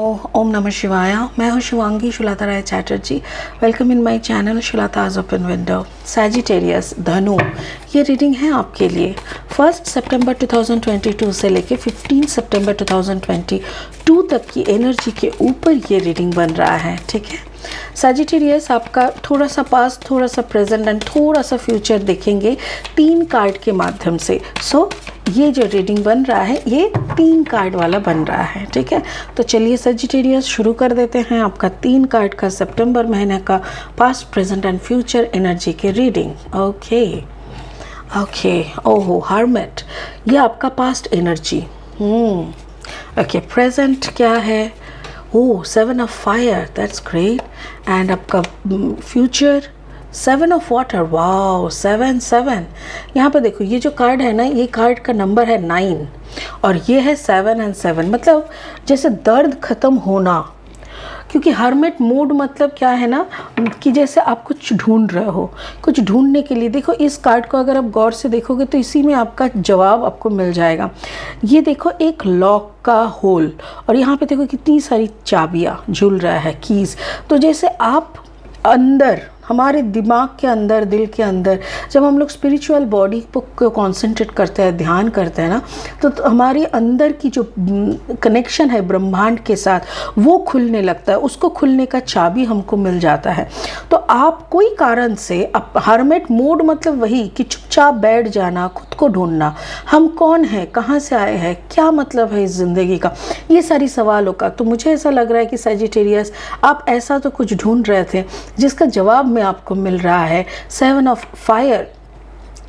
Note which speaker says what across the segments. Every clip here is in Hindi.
Speaker 1: ओम नमः शिवाय। मैं हूँ Shivangi Shulata Rai Chatterjee. Welcome in my channel Shulata's open window. Sagittarius धनु, ये रीडिंग है आपके लिए 1 सितंबर 2022 से लेके 15 सितंबर 2022 तक की एनर्जी के ऊपर ये रीडिंग बन रहा है। ठीक है सैजिटेरियस, आपका थोड़ा सा पास्ट, थोड़ा सा प्रेजेंट एंड थोड़ा सा फ्यूचर देखेंगे 3 कार्ड के माध्यम से। ये जो रीडिंग बन रहा है ये 3 कार्ड वाला बन रहा है। ठीक है, तो चलिए सैजिटेरियस शुरू कर देते हैं आपका 3 कार्ड का सितंबर महीने का past, present and future energy के रीडिंग। ओके ओहो हर्मिट, ये आपका पास्ट एनर्जी। ओके, प्रेजेंट क्या है? ओह 7 of fire, that's great. And आपका फ्यूचर 7 ऑफ वाटर। वाओ 7 यहाँ पे देखो, ये जो कार्ड है ना, ये कार्ड का नंबर है 9 और ये है 7 और 7, मतलब जैसे दर्द ख़त्म होना। क्योंकि हर्मिट मोड मतलब क्या है ना, कि जैसे आप कुछ ढूंढ रहे हो, कुछ ढूंढने के लिए देखो इस कार्ड को अगर आप गौर से देखोगे तो इसी में आपका जवाब आपको मिल जाएगा। ये देखो एक लॉक का होल और यहाँ पे देखो कितनी सारी चाबियाँ झूल रहा है, कीज़। तो जैसे आप अंदर, हमारे दिमाग के अंदर, दिल के अंदर जब हम लोग स्पिरिचुअल बॉडी को कॉन्सेंट्रेट करते हैं, ध्यान करते हैं ना, तो हमारे अंदर की जो कनेक्शन है ब्रह्मांड के साथ वो खुलने लगता है, उसको खुलने का चाबी हमको मिल जाता है। तो आप कोई कारण से, अब हर्मिट मोड मतलब वही कि चुपचाप बैठ जाना, खुद को ढूंढना, हम कौन हैं, कहाँ से आए हैं, क्या मतलब है इस ज़िंदगी का, ये सारी सवालों का। तो मुझे ऐसा लग रहा है कि सैजिटेरियस आप ऐसा तो कुछ ढूंढ रहे थे जिसका जवाब में आपको मिल रहा है 7 ऑफ फायर।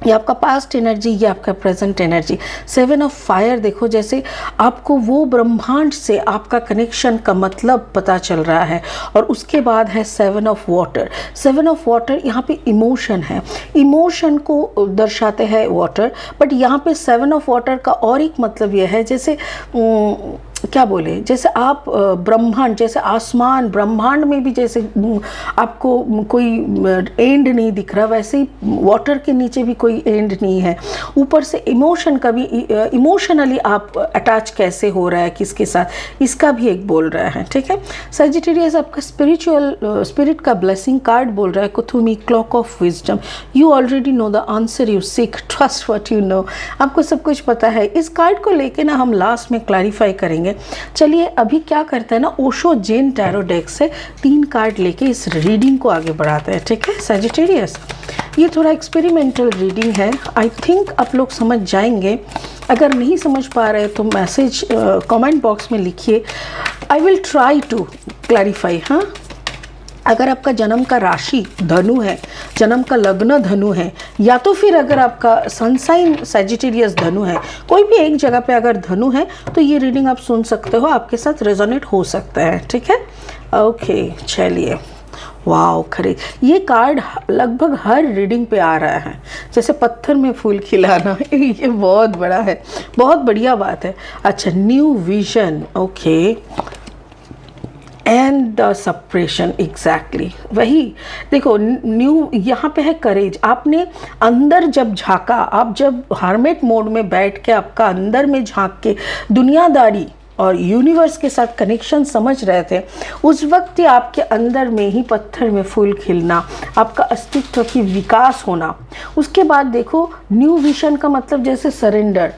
Speaker 1: ये आपका पास्ट एनर्जी, ये आपका प्रेजेंट एनर्जी। 7 ऑफ फायर देखो, जैसे आपको वो ब्रह्मांड से आपका कनेक्शन का मतलब पता चल रहा है। और उसके बाद है 7 ऑफ वाटर। 7 ऑफ वाटर यहाँ पे इमोशन है, इमोशन को दर्शाते हैं वाटर। बट यहाँ पे 7 ऑफ वाटर का और एक मतलब यह है, जैसे क्या बोले, जैसे आप ब्रह्मांड, जैसे आसमान, ब्रह्मांड में भी जैसे आपको कोई एंड नहीं दिख रहा, वैसे ही वाटर के नीचे भी कोई एंड नहीं है। ऊपर से इमोशन का भी, इमोशनली आप अटैच कैसे हो रहा है किसके साथ, इसका भी एक बोल रहा है। ठीक है सैजिटेरियस, आपका स्पिरिट का ब्लेसिंग कार्ड बोल रहा है Kuthumi, clock of wisdom. You already know the answer you seek, trust what you know. आपको सब कुछ पता है। इस कार्ड को लेके ना हम लास्ट में क्लैरिफाई करेंगे। चलिए अभी क्या करते हैं ना, ओशो जेन टैरो डेक से 3 कार्ड लेके इस रीडिंग को आगे बढ़ाते हैं। ठीक है सैजिटेरियस, ये थोड़ा एक्सपेरिमेंटल रीडिंग है, आई थिंक आप लोग समझ जाएंगे। अगर नहीं समझ पा रहे तो मैसेज कमेंट बॉक्स में लिखिए, I will try to clarify. हाँ, अगर आपका जन्म का राशि धनु है, जन्म का लग्न धनु है, या तो फिर अगर आपका सनसाइन सैजिटेरियस धनु है, कोई भी एक जगह पे अगर धनु है तो ये रीडिंग आप सुन सकते हो, आपके साथ रेजोनेट हो सकता है। ठीक है ओके, चलिए। वाओ खरे, ये कार्ड लगभग हर रीडिंग पे आ रहा है, जैसे पत्थर में फूल खिलाना। ये बहुत बड़ा है, बहुत बढ़िया बात है। अच्छा, new vision, okay, and the suppression, exactly वही। देखो न्यू यहाँ पे है करेज। आपने अंदर जब झांका, आप जब हर्मिट मोड में बैठ के आपका अंदर में झांक के दुनियादारी और यूनिवर्स के साथ कनेक्शन समझ रहे थे, उस वक्त ही आपके अंदर में ही पत्थर में फूल खिलना, आपका अस्तित्व की विकास होना। उसके बाद देखो न्यू विजन का मतलब जैसे सरेंडर,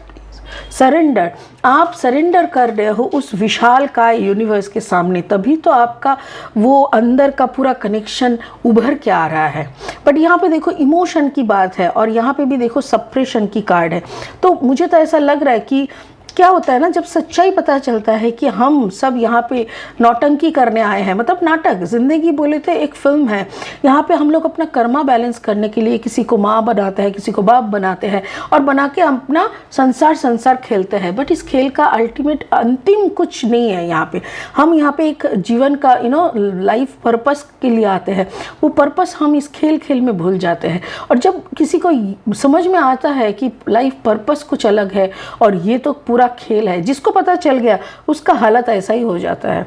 Speaker 1: आप सरेंडर कर रहे हो उस विशाल का यूनिवर्स के सामने, तभी तो आपका वो अंदर का पूरा कनेक्शन उभर के आ रहा है। बट यहाँ पे देखो इमोशन की बात है और यहाँ पे भी देखो सप्रेशन की कार्ड है। तो मुझे तो ऐसा लग रहा है कि क्या होता है ना, जब सच्चाई पता चलता है कि हम सब यहाँ पे नौटंकी करने आए हैं, मतलब नाटक, ज़िंदगी बोले तो एक फिल्म है। यहाँ पे हम लोग अपना कर्मा बैलेंस करने के लिए किसी को माँ बनाते हैं, किसी को बाप बनाते हैं और बना के अपना संसार खेलते हैं। बट इस खेल का अल्टीमेट, अंतिम कुछ नहीं है। यहाँ पे हम यहाँ पे एक जीवन का लाइफ पर्पस के लिए आते हैं, वो पर्पस हम इस खेल में भूल जाते हैं। और जब किसी को समझ में आता है कि लाइफ पर्पस कुछ अलग है और ये तो पूरा खेल है, जिसको पता चल गया उसका हालत ऐसा ही हो जाता है।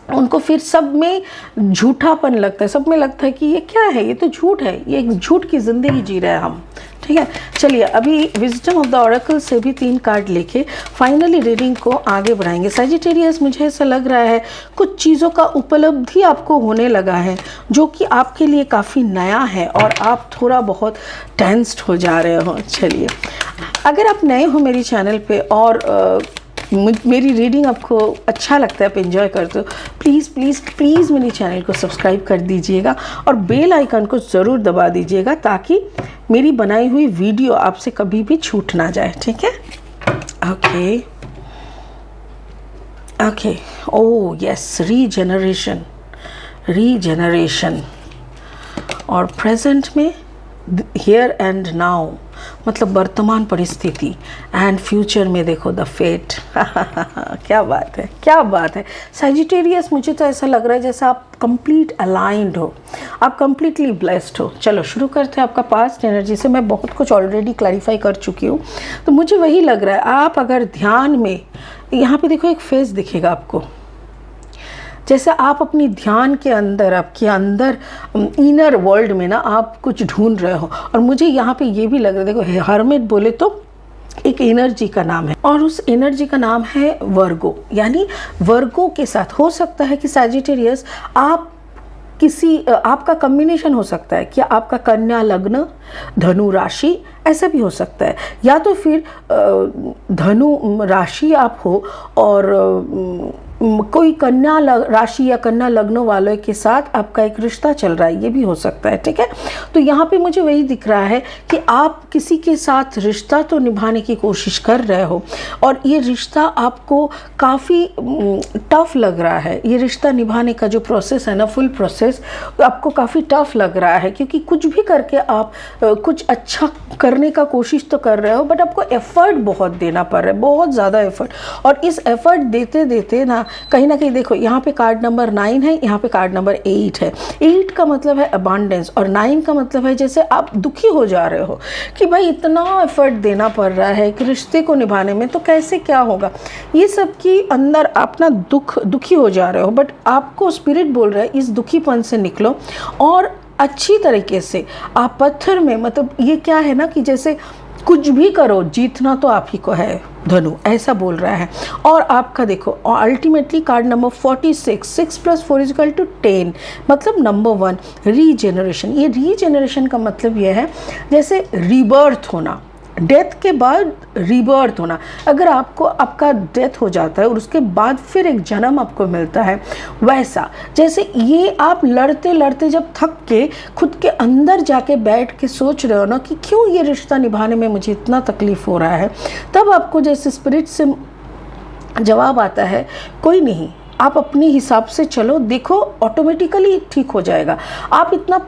Speaker 1: उनको फिर सब में झूठापन लगता है, सब में लगता है कि ये क्या है, ये तो झूठ है, ये एक झूठ की ज़िंदगी जी रहे हैं हम। ठीक है, चलिए अभी विजडम ऑफ द ऑरेकल से भी 3 कार्ड लेके फाइनली रीडिंग को आगे बढ़ाएंगे। सजिटेरियस, मुझे ऐसा लग रहा है कुछ चीज़ों का उपलब्धि आपको होने लगा है जो कि आपके लिए काफ़ी नया है और आप थोड़ा बहुत टेंस्ड हो जा रहे हो। चलिए, अगर आप नए हो मेरी चैनल पे और मेरी रीडिंग आपको अच्छा लगता है, आप एंजॉय करते हो, प्लीज़ प्लीज़ प्लीज़ मेरे चैनल को सब्सक्राइब कर दीजिएगा और बेल आइकन को ज़रूर दबा दीजिएगा ताकि मेरी बनाई हुई वीडियो आपसे कभी भी छूट ना जाए। ठीक है, okay okay, oh yes, regeneration और प्रेजेंट में हियर एंड नाउ, मतलब वर्तमान परिस्थिति, एंड फ्यूचर में देखो द फेट। क्या बात है, क्या बात है सजिटेरियस। मुझे तो ऐसा लग रहा है जैसे आप कंप्लीट अलाइंड हो, आप कंप्लीटली ब्लेस्ड हो। चलो शुरू करते हैं आपका पास्ट एनर्जी से। मैं बहुत कुछ ऑलरेडी क्लैरिफाई कर चुकी हूँ, तो मुझे वही लग रहा है आप अगर ध्यान में, यहाँ पे देखो एक फेस दिखेगा आपको, जैसे आप अपनी ध्यान के अंदर, आपके अंदर इनर वर्ल्ड में ना आप कुछ ढूंढ रहे हो। और मुझे यहाँ पे ये भी लग रहा है, देखो हर्मिट बोले तो एक एनर्जी का नाम है और उस एनर्जी का नाम है वर्गो, यानी वर्गो के साथ हो सकता है कि सजिटेरियस आप किसी, आपका कम्बिनेशन हो सकता है कि आपका कन्या लग्न धनु राशि, ऐसा भी हो सकता है, या तो फिर धनु राशि आप हो और कोई कन्या राशि या कन्या लग्न वालों के साथ आपका एक रिश्ता चल रहा है, ये भी हो सकता है। ठीक है, तो यहाँ पे मुझे वही दिख रहा है कि आप किसी के साथ रिश्ता तो निभाने की कोशिश कर रहे हो और ये रिश्ता आपको काफ़ी टफ लग रहा है। ये रिश्ता निभाने का जो प्रोसेस है ना, फुल प्रोसेस आपको काफ़ी टफ लग रहा है, क्योंकि कुछ भी करके आप कुछ अच्छा करने का कोशिश तो कर रहे हो, बट आपको एफर्ट बहुत देना पड़ रहा है, बहुत ज़्यादा एफर्ट। और इस एफर्ट देते देते ना कहीं देखो, यहाँ पे कार्ड नंबर 9 है, यहाँ पे कार्ड नंबर 8 है। 8 का मतलब है अबांडेंस और 9 का मतलब है जैसे आप दुखी हो जा रहे हो कि भाई इतना एफर्ट देना पड़ रहा है कि रिश्ते को निभाने में, तो कैसे क्या होगा, ये सब की अंदर आप ना दुखी हो जा रहे हो। बट आपको स्पिरिट बोल रहा है इस दुखीपन से निकलो और अच्छी तरीके से आप पत्थर में, मतलब ये क्या है ना कि जैसे कुछ भी करो, जीतना तो आप ही को है, धनु ऐसा बोल रहा है। और आपका देखो अल्टीमेटली कार्ड नंबर 46, 6 + 4 = 10, मतलब नंबर 1 रीजेनरेशन। ये रीजेनरेशन का मतलब ये है जैसे रीबर्थ होना, डेथ के बाद रीबर्थ होना। अगर आपको आपका डेथ हो जाता है और उसके बाद फिर एक जन्म आपको मिलता है, वैसा जैसे ये आप लड़ते लड़ते जब थक के खुद के अंदर जाके बैठ के सोच रहे हो ना कि क्यों ये रिश्ता निभाने में मुझे इतना तकलीफ़ हो रहा है, तब आपको जैसे स्पिरिट से जवाब आता है कोई नहीं, आप अपने हिसाब से चलो, देखो ऑटोमेटिकली ठीक हो जाएगा। आप इतना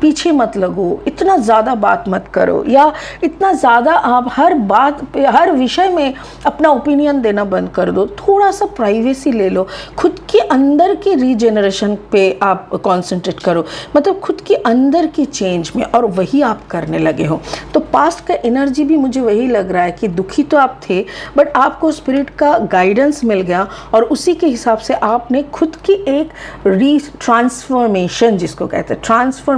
Speaker 1: पीछे मत लगो, इतना ज़्यादा बात मत करो, या इतना ज़्यादा आप हर बात पे, हर विषय में अपना ओपिनियन देना बंद कर दो। थोड़ा सा प्राइवेसी ले लो, खुद के अंदर के रीजेनरेशन पे आप कंसंट्रेट करो, मतलब खुद के अंदर की चेंज में, और वही आप करने लगे हो। तो पास्ट का एनर्जी भी मुझे वही लग रहा है कि दुखी तो आप थे, बट आपको स्पिरिट का गाइडेंस मिल गया और उसी के हिसाब से आपने खुद की एक ट्रांसफॉर्मेशन, जिसको कहते हैं ट्रांसफॉर्मेशन,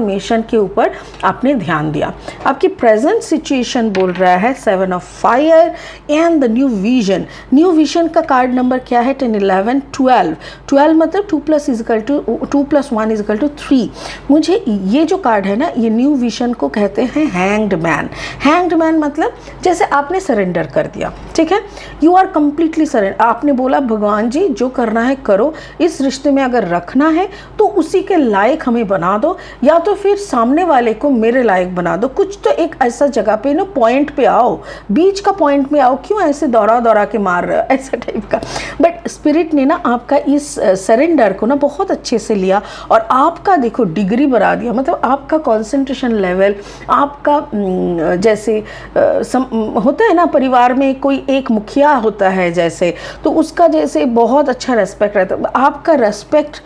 Speaker 1: के ऊपर आपने ध्यान दिया। आपकी प्रेजेंट सिचुएशन बोल रहा है 7 of fire and the new vision. New vision का कार्ड नंबर क्या है? 10, 11, 12। 12 मतलब 2 + 1 = 3। मुझे ये जो कार्ड है ना, ये न्यू विजन को कहते हैं हैंग्ड मैन। हैंग्ड मैन मतलब जैसे आपने सरेंडर कर दिया, ठीक है, यू आर कंप्लीटली सरेंडर। आपने बोला भगवान जी जो करना है करो, इस रिश्ते में अगर रखना है तो उसी के लायक हमें बना दो, या तो फिर सामने वाले को मेरे लायक बना दो। कुछ तो एक ऐसा जगह पे ना पॉइंट पे आओ, बीच का पॉइंट में आओ, क्यों ऐसे दौड़ा दौड़ा के मार रहे हो, ऐसा टाइप का। बट स्पिरिट ने ना आपका इस सरेंडर को ना बहुत अच्छे से लिया और आपका देखो डिग्री बढ़ा दिया, मतलब आपका कॉन्सेंट्रेशन लेवल, आपका जैसे होता है ना परिवार में कोई एक मुखिया होता है जैसे, तो उसका जैसे बहुत अच्छा रेस्पेक्ट रहता है, आपका रेस्पेक्ट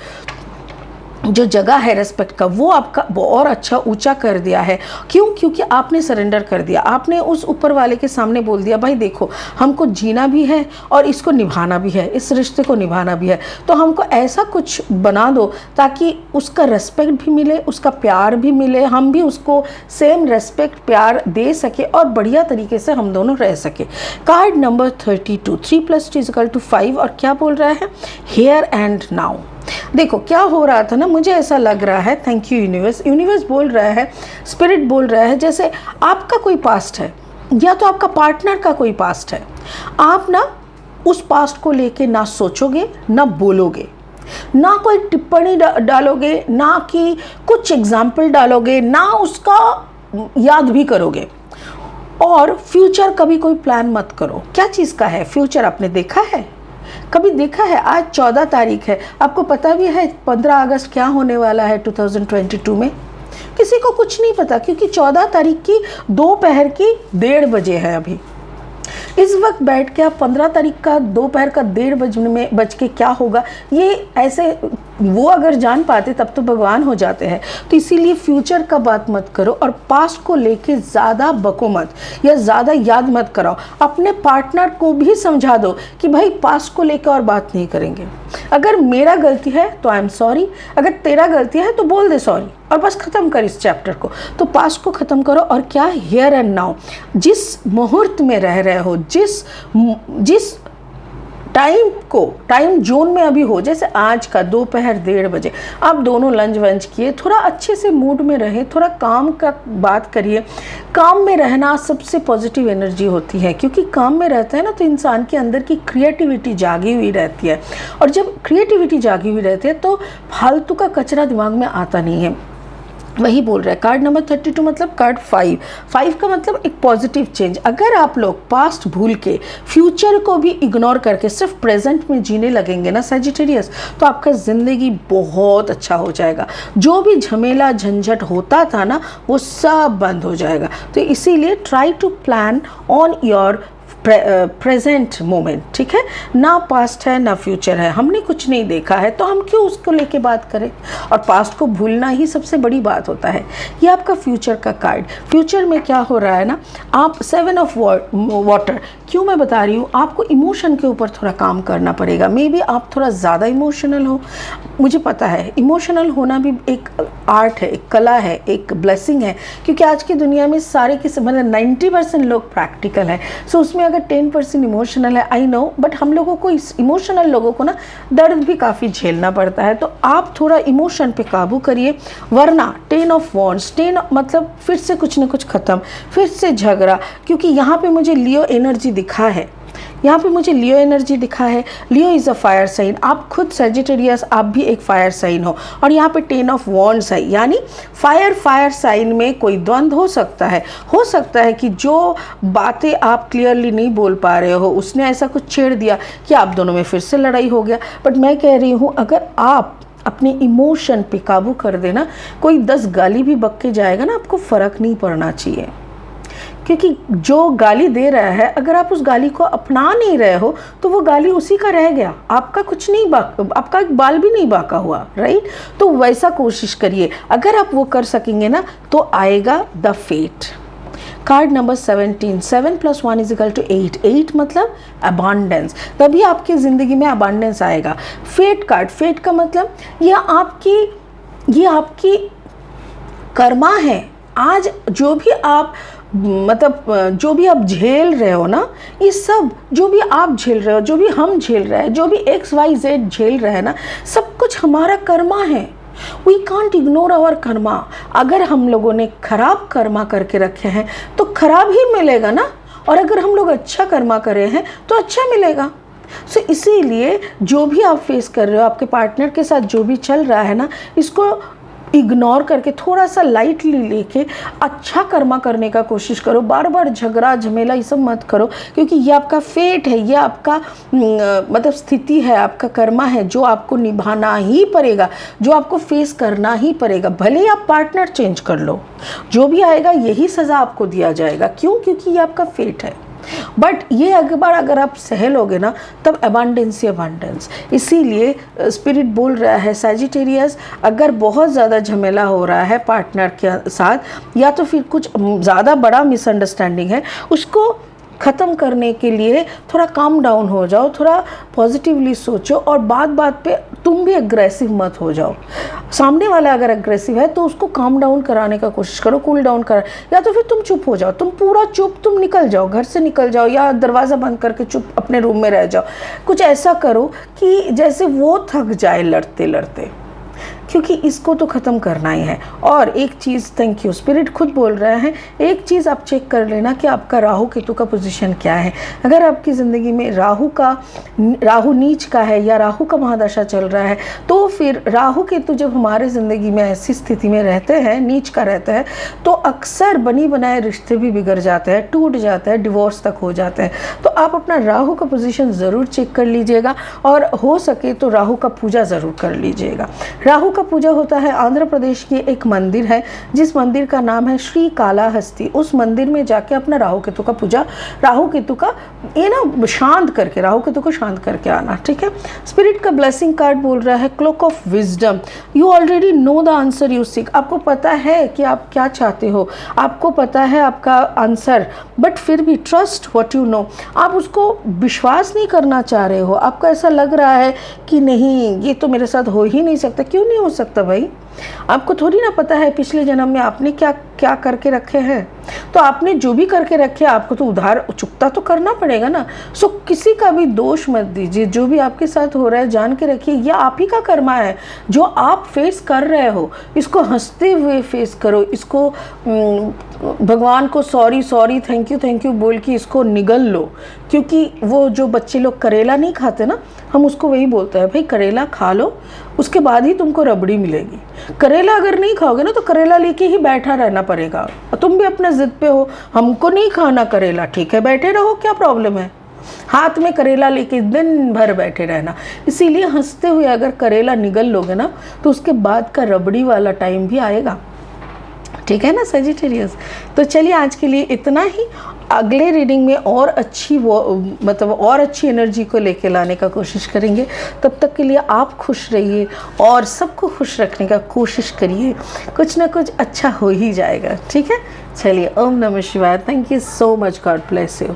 Speaker 1: जो जगह है रेस्पेक्ट का वो आपका और अच्छा ऊंचा कर दिया है। क्यों? क्योंकि आपने सरेंडर कर दिया, आपने उस ऊपर वाले के सामने बोल दिया भाई देखो हमको जीना भी है और इसको निभाना भी है, इस रिश्ते को निभाना भी है, तो हमको ऐसा कुछ बना दो ताकि उसका रेस्पेक्ट भी मिले, उसका प्यार भी मिले, हम भी उसको सेम रेस्पेक्ट प्यार दे सके और बढ़िया तरीके से हम दोनों रह सके। कार्ड नंबर 32, 3 + 2 = 5 और क्या बोल रहा है? Here and now. देखो क्या हो रहा था ना, मुझे ऐसा लग रहा है, थैंक यू यूनिवर्स, यूनिवर्स बोल रहा है, स्पिरिट बोल रहा है जैसे आपका कोई पास्ट है या तो आपका पार्टनर का कोई पास्ट है। आप ना उस पास्ट को लेके ना सोचोगे ना बोलोगे, ना कोई टिप्पणी डालोगे, ना कि कुछ एग्जाम्पल डालोगे, ना उसका याद भी करोगे। और फ्यूचर कभी कोई प्लान मत करो। क्या चीज़ का है फ्यूचर? आपने देखा है? कभी देखा है? आज 14 तारीख है, आपको पता भी है 15 अगस्त क्या होने वाला है 2022 में? किसी को कुछ नहीं पता, क्योंकि 14 तारीख की दोपहर की 1:30 बजे है। अभी इस वक्त बैठ के आप 15 तारीख का दोपहर का 1:30 बज के क्या होगा, ये ऐसे वो अगर जान पाते तब तो भगवान हो जाते हैं। तो इसीलिए फ्यूचर का बात मत करो और पास्ट को लेके ज़्यादा बको मत या ज़्यादा याद मत कराओ। अपने पार्टनर को भी समझा दो कि भाई पास्ट को लेकर और बात नहीं करेंगे। अगर मेरा गलती है तो आई एम सॉरी, अगर तेरा गलती है तो बोल दे सॉरी और बस ख़त्म कर इस चैप्टर को। तो पास्ट को ख़त्म करो और क्या हियर एंड नाउ, जिस मुहूर्त में रह रहे हो, जिस टाइम जोन में अभी हो, जैसे आज का दोपहर 1:30 बजे आप दोनों लंच वंच किए, थोड़ा अच्छे से मूड में रहे, थोड़ा काम का बात करिए। काम में रहना सबसे पॉजिटिव एनर्जी होती है, क्योंकि काम में रहता है ना तो इंसान के अंदर की क्रिएटिविटी जागी हुई रहती है, और जब क्रिएटिविटी जागी हुई रहती है तो फालतू का कचरा दिमाग में आता नहीं है। वही बोल रहा है कार्ड नंबर 32, मतलब कार्ड 5 का मतलब एक पॉजिटिव चेंज। अगर आप लोग पास्ट भूल के फ्यूचर को भी इग्नोर करके सिर्फ प्रेजेंट में जीने लगेंगे ना सजिटेरियस, तो आपका ज़िंदगी बहुत अच्छा हो जाएगा। जो भी झमेला झंझट होता था ना वो सब बंद हो जाएगा। तो इसीलिए try to plan on your present moment, ठीक है ना? पास्ट है ना फ्यूचर है, हमने कुछ नहीं देखा है तो हम क्यों उसको लेके बात करें, और पास्ट को भूलना ही सबसे बड़ी बात होता है। ये आपका फ्यूचर का कार्ड। फ्यूचर में क्या हो रहा है ना, आप 7 ऑफ वाटर, क्यों मैं बता रही हूँ, आपको इमोशन के ऊपर थोड़ा काम करना पड़ेगा। मे बी आप थोड़ा ज़्यादा इमोशनल हो, मुझे पता है इमोशनल होना भी एक आर्ट है, एक कला है, एक ब्लेसिंग है, क्योंकि आज की दुनिया में सारे के मतलब 90% लोग प्रैक्टिकल है। सो उसमें अगर 10% इमोशनल है, आई नो, बट हम लोगों को इस इमोशनल लोगों को ना दर्द भी काफ़ी झेलना पड़ता है। तो आप थोड़ा इमोशन पे काबू करिए, वरना 10 ऑफ वॉन्ड्स, 10 मतलब फिर से कुछ न कुछ ख़त्म, फिर से झगड़ा, क्योंकि यहाँ पे मुझे लियो एनर्जी दिखा है, यहाँ पे मुझे लियो एनर्जी दिखा है। लियो इज़ अ फायर साइन, आप खुद सेजिटेरियस, आप भी एक फायर साइन हो, और यहाँ पे 10 ऑफ वॉन्ड्स है, यानी फायर साइन में कोई द्वंद्व हो सकता है कि जो बातें आप क्लियरली नहीं बोल पा रहे हो, उसने ऐसा कुछ छेड़ दिया कि आप दोनों में फिर से लड़ाई हो गया। बट मैं कह रही हूँ अगर आप अपने इमोशन पे काबू कर देना, कोई 10 गाली भी बक के जाएगा ना, आपको फ़र्क नहीं पड़ना चाहिए, क्योंकि जो गाली दे रहा है अगर आप उस गाली को अपना नहीं रहे हो तो वो गाली उसी का रह गया, आपका कुछ नहीं आपका एक बाल भी नहीं बाका हुआ, राइट? तो वैसा कोशिश करिए, अगर आप वो कर सकेंगे ना तो आएगा द फेट। कार्ड नंबर 17, 7 + 1 = 8, 8 मतलब अबांडेंस, तभी आपकी ज़िंदगी में अबांडेंस आएगा। फेट कार्ड, फेट का मतलब ये आपकी कर्मा है। आज जो भी आप जो भी आप झेल रहे हो ना, ये सब जो भी आप झेल रहे हो, जो भी हम झेल रहे हैं, जो भी XYZ झेल रहे हैं ना, सब कुछ हमारा कर्मा है। We can't ignore our karma. अगर हम लोगों ने खराब कर्मा करके रखे हैं तो खराब ही मिलेगा ना, और अगर हम लोग अच्छा कर्मा करे हैं तो अच्छा मिलेगा। सो इसीलिए जो भी आप फेस कर रहे हो, आपके पार्टनर के साथ जो भी चल रहा है ना, इसको इग्नोर करके थोड़ा सा लाइटली लेके अच्छा कर्मा करने का कोशिश करो। बार बार झगड़ा झमेला ये सब मत करो, क्योंकि ये आपका फेट है, ये आपका मतलब स्थिति है, आपका कर्मा है, जो आपको निभाना ही पड़ेगा, जो आपको फेस करना ही पड़ेगा। भले ही आप पार्टनर चेंज कर लो, जो भी आएगा यही सज़ा आपको दिया जाएगा। क्यों? क्योंकि ये आपका फेट है। बट ये एक बार अगर आप सह लोगे ना, तब अबांडेंस ही अबांडेंस। इसीलिए स्पिरिट बोल रहा है सैजिटेरियस, अगर बहुत ज़्यादा झमेला हो रहा है पार्टनर के साथ, या तो फिर कुछ ज़्यादा बड़ा मिसअंडरस्टैंडिंग है, उसको ख़त्म करने के लिए थोड़ा काम डाउन हो जाओ, थोड़ा पॉजिटिवली सोचो, और बात बात पे तुम भी एग्रेसिव मत हो जाओ। सामने वाला अगर एग्रेसिव है तो उसको काम डाउन कराने का कोशिश करो, कूल डाउन करा, या तो फिर तुम चुप हो जाओ, तुम पूरा चुप, तुम निकल जाओ, घर से निकल जाओ, या दरवाज़ा बंद करके चुप अपने रूम में रह जाओ। कुछ ऐसा करो कि जैसे वो थक जाए लड़ते लड़ते, क्योंकि इसको तो ख़त्म करना ही है। और एक चीज़, थैंक यू, स्पिरिट खुद बोल रहे हैं, एक चीज़ आप चेक कर लेना कि आपका राहु केतु का पोजीशन क्या है। अगर आपकी ज़िंदगी में राहु नीच का है या राहु का महादशा चल रहा है, तो फिर राहु केतु जब हमारे ज़िंदगी में ऐसी स्थिति में रहते हैं, नीच का रहता है, तो अक्सर बनी बनाए रिश्ते भी बिगड़ जाते हैं, टूट जाते हैं, डिवोर्स तक हो जाते हैं। तो आप अपना राहु का पोजीशन ज़रूर चेक कर लीजिएगा, और हो सके तो राहु का पूजा ज़रूर कर लीजिएगा। राहु का पूजा होता है, आंध्र प्रदेश की एक मंदिर है जिस मंदिर का नाम है श्री कालाहस्ती। उस मंदिर में जाके अपना राहु केतु का पूजा, राहु केतु का ये ना शांत करके, राहु केतु को शांत करके आना, ठीक है। स्पिरिट का ब्लेसिंग कार्ड बोल रहा है clock of wisdom. You already know the answer you seek. आपको पता है कि आप क्या चाहते हो, आपको पता है आपका आंसर, बट फिर भी ट्रस्ट व्हाट यू नो। आप उसको विश्वास नहीं करना चाह रहे हो, आपको ऐसा लग रहा है कि नहीं, ये तो मेरे साथ हो ही नहीं सकता। क्यों नहीं हो सकता भाई? आपको थोड़ी ना पता है पिछले जन्म में आपने क्या क्या करके रखे हैं। तो आपने जो भी करके रखे, आपको तो उधार चुकता तो करना पड़ेगा ना। सो किसी का भी दोष मत दीजिए। जो भी आपके साथ हो रहा है जान के रखिए, यह आप ही का कर्मा है जो आप फेस कर रहे हो। इसको हंसते हुए फेस करो, इसको भगवान को सॉरी सॉरी, थैंक यू बोल के इसको निगल लो। क्योंकि वो जो बच्चे लोग करेला नहीं खाते ना, हम उसको वही बोलते हैं, भाई करेला खा लो, उसके बाद ही तुमको रबड़ी मिलेगी। करेला अगर नहीं खाओगे ना तो करेला लेके ही बैठा रहना पड़ेगा। तुम भी अपने जिद पे हो, हमको नहीं खाना करेला, ठीक है बैठे रहो, क्या प्रॉब्लम है। हाथ में करेला लेके दिन भर बैठे रहना। इसीलिए हंसते हुए अगर करेला निगल लोगे ना, तो उसके बाद का रबड़ी वाला टाइम भी आएगा, ठीक है ना सजिटेरियस। तो चलिए आज के लिए इतना ही। अगले रीडिंग में और अच्छी और अच्छी एनर्जी को लेके लाने का कोशिश करेंगे। तब तक के लिए आप खुश रहिए और सबको खुश रखने का कोशिश करिए, कुछ ना कुछ अच्छा हो ही जाएगा, ठीक है। चलिए, ओम नमः शिवाय। Thank you so much, God bless you.